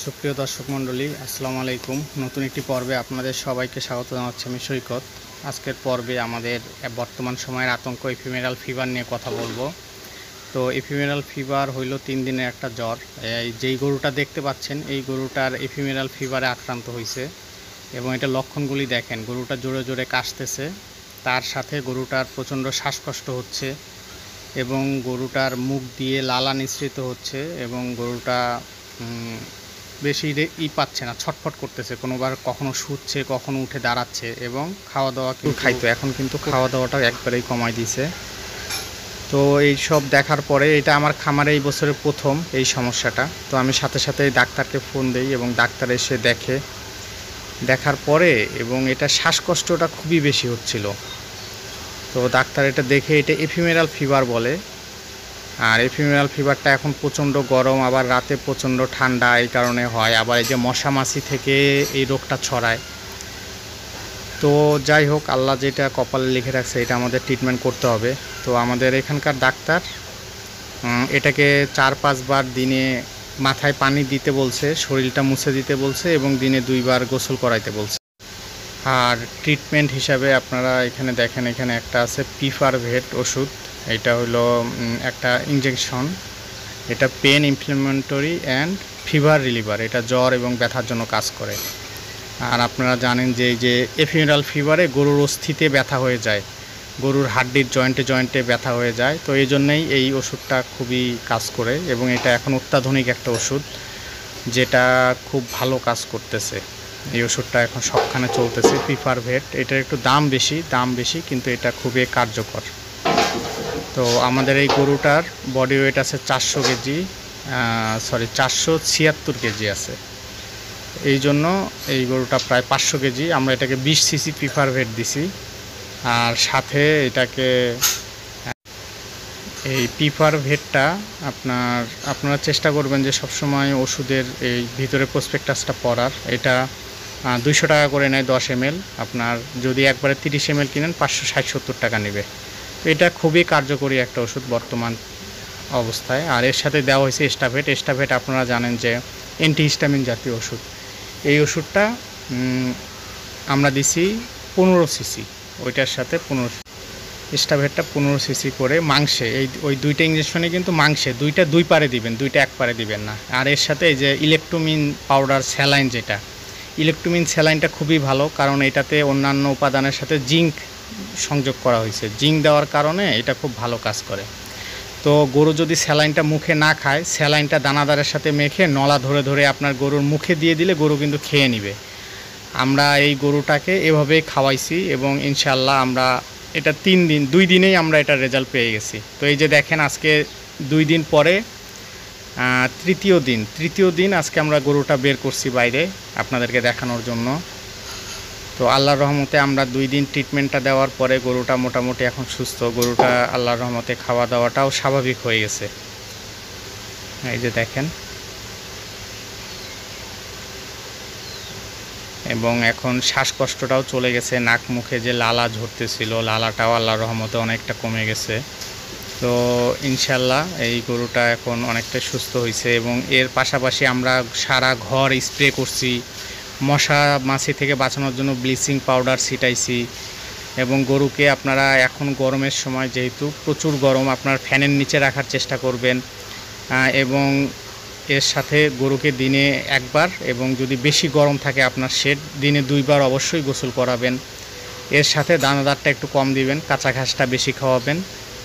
সুপ্রিয় দর্শক মণ্ডলী, আসসালামু আলাইকুম। নতুন একটি পর্বে আপনাদের সবাইকে স্বাগত জানাচ্ছি আমি সৈকত। আজকের পর্বে আমাদের বর্তমান সময়ের আতঙ্ক এফিমেরাল ফিভার নিয়ে কথা বলবো। তো এফিমেরাল ফিভার হইল 3 দিনের একটা জ্বর। যেই গরুটা দেখতে পাচ্ছেন এই গরুটার এফিমেরাল ফিভারে আক্রান্ত হয়েছে এবং এটা লক্ষণগুলি দেখেন। গরুটা জোরে জোরে কাশতেছে, তার সাথে গরুটার প্রচণ্ড শ্বাসকষ্ট হচ্ছে এবং গরুটার মুখ দিয়ে লালা নিঃসৃত হচ্ছে এবং গরুটা বেশি পাচ্ছে না, ছটফট করতেছে, কোনোবার কখনো শুচ্ছে, কখনো উঠে দাঁড়াচ্ছে এবং খাওয়া দাওয়া খাইতো, এখন কিন্তু খাওয়া দাওয়াটা একবারেই কমাই দিয়েছে। তো এই সব দেখার পরে এটা আমার খামারে এই বছরের প্রথম এই সমস্যাটা। তো আমি সাথে সাথে ডাক্তারকে ফোন দিই এবং ডাক্তার এসে দেখার পরে এবং এটা শ্বাসকষ্টটা খুবই বেশি হচ্ছিল। তো ডাক্তার এটা দেখে এটা এফিমেরাল ফিভার বলে। আর এফিমেরাল ফিভারটা এখন প্রচণ্ড গরম, আবার রাতে প্রচণ্ড ঠান্ডা, এই কারণে হয়। আবার এই যে মশা মাছি থেকে এই রোগটা ছড়ায়। তো যাই হোক, আল্লাহ যেটা কপালে লিখে রাখছে এটা আমাদের ট্রিটমেন্ট করতে হবে। তো আমাদের এখানকার ডাক্তার এটাকে 4-5 বার দিনে মাথায় পানি দিতে বলছে, শরীরটা মুছে দিতে বলছে এবং দিনে 2 বার গোসল করাইতে বলছে। আর ট্রিটমেন্ট হিসাবে আপনারা এখানে দেখেন, এখানে একটা আছে পিফারভেট ওষুধ। এটা হলো একটা ইনজেকশন। এটা pain inflammatory and fever reliever, এটা জ্বর এবং ব্যথার জন্য কাজ করে। আর আপনারা জানেন যে এই যে এফিমেরাল ফিভারে গরুর অস্থিতে ব্যথা হয়ে যায়, গরুর হাড্ডির জয়েন্টে জয়েন্টে ব্যথা হয়ে যায়। তো এই জন্যই এই ওষুধটা খুবই কাজ করে এবং এটা এখন অত্যাধুনিক একটা ওষুধ যেটা খুব ভালো কাজ করতেছে। এই ওষুধটা এখন সবখানে চলতেছে, পিফারভেট। এটার একটু দাম বেশি কিন্তু এটা খুবই কার্যকর। তো আমাদের এই গরুটার বডি ওয়েট আছে 476 কেজি আছে। এই জন্য এই গরুটা প্রায় 500 কেজি। আমরা এটাকে 20 সিসি পিফারভেট দিছি। আর সাথে এটাকে এই পিফারভেটটা আপনারা চেষ্টা করবেন যে সবসময় ওষুধের এই ভিতরে প্রসপেক্টাসটা পড়ার। এটা 200 টাকা করে নেয় 10 ml। আপনার যদি একবারে 30 ml কিনেন 560-70 টাকা নেবে। এটা খুবই কার্যকরী একটা ওষুধ বর্তমান অবস্থায়। আর এর সাথে দেওয়া হয়েছে এস্টাভেট। আপনারা জানেন যে অ্যান্টিহিস্টামিন জাতীয় ওষুধ। এই ওষুধটা আমরা দিছি 15 সিসি, ওইটার সাথে 15 এস্টাভেটটা 15 সিসি করে মাংসে। ওই 2টা ইঞ্জেকশনে কিন্তু মাংসে 2টা 2 পারে দিবেন, 2টা 1 পারে দিবেন না। আর এর সাথে এই যে ইলেকট্রোমিন পাউডার স্যালাইন, যেটা ইলেকট্রোমিন স্যালাইনটা খুবই ভালো, কারণ এটাতে অন্যান্য উপাদানের সাথে জিঙ্ক সংযোগ করা হয়েছে। জিঙ্ক দেওয়ার কারণে এটা খুব ভালো কাজ করে। তো গরু যদি স্যালাইনটা মুখে না খায়, স্যালাইনটা দানাদারের সাথে মেখে নলা ধরে ধরে আপনার গরুর মুখে দিয়ে দিলে গরু কিন্তু খেয়ে নেবে। আমরা এই গরুটাকে এভাবেই খাওয়াইছি এবং ইনশাল্লাহ আমরা এটা 2 দিনেই আমরা এটা রেজাল্ট পেয়ে গেছি। তো এই যে দেখেন, আজকে 2 দিন পরে তৃতীয় দিন আজকে আমরা গরুটা বের করছি বাইরে আপনাদেরকে দেখানোর জন্য। তো আল্লাহর রহমতে আমরা 2 দিন ট্রিটমেন্টটা দেওয়ার পরে গরুটা মোটামুটি এখন সুস্থ। গরুটা আল্লাহর রহমতে খাওয়া দাওয়াটাও স্বাভাবিক হয়ে গেছে। এই যে দেখেন, এবং এখন শ্বাসকষ্টটাও চলে গেছে। নাক মুখে যে লালা ঝরতেছিল, লালাটাও আল্লাহর রহমতে অনেকটা কমে গেছে। তো ইনশাল্লাহ এই গরুটা এখন অনেকটা সুস্থ হয়েছে এবং এর পাশাপাশি আমরা সারা ঘর স্প্রে করছি, মশা মাছি থেকে বাঁচানোর জন্য ব্লিচিং পাউডার ছিটাইছি। এবং গরুকে আপনারা এখন গরমের সময় যেহেতু প্রচুর গরম, আপনার ফ্যানের নিচে রাখার চেষ্টা করবেন এবং এর সাথে গরুকে দিনে 1 বার এবং যদি বেশি গরম থাকে আপনার দিনে 2 বার অবশ্যই গোসল করাবেন। এর সাথে দানাদারটা একটু কম দিবেন, কাঁচা ঘাসটা বেশি খাওয়াবেন।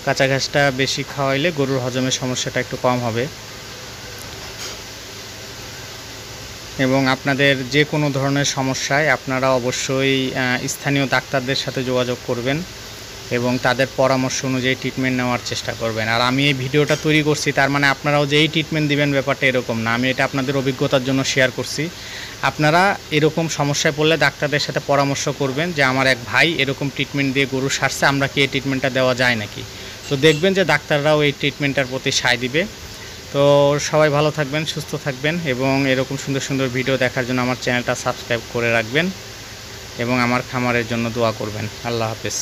কাঁচা ঘাসটা বেশি খাওয়াইলে গরুর হজমের সমস্যাটা একটু কম হবে। এবং আপনাদের যে কোনো ধরনের সমস্যায় আপনারা অবশ্যই স্থানীয় ডাক্তারদের সাথে যোগাযোগ করবেন এবং তাদের পরামর্শ অনুযায়ী ট্রিটমেন্ট নেওয়ার চেষ্টা করবেন। আর আমি এই ভিডিওটা তৈরি করছি, তার মানে আপনারাও যে এই ট্রিটমেন্ট দিবেন ব্যাপারটা এরকম না। আমি এটা আপনাদের অভিজ্ঞতার জন্য শেয়ার করছি। আপনারা এরকম সমস্যায় পড়লে ডাক্তারদের সাথে পরামর্শ করবেন যে আমার এক ভাই এরকম ট্রিটমেন্ট দিয়ে গরু সারছে, আমরা কি এই ট্রিটমেন্টটা দেওয়া যায় নাকি। তো দেখবেন যে ডাক্তাররাও এই ট্রিটমেন্টটার প্রতি সায় দিবে। তো সবাই ভালো থাকবেন, সুস্থ থাকবেন এবং এরকম সুন্দর সুন্দর ভিডিও দেখার জন্য আমার চ্যানেলটা সাবস্ক্রাইব করে রাখবেন এবং আমার খামারের জন্য দোয়া করবেন। আল্লাহ হাফেজ।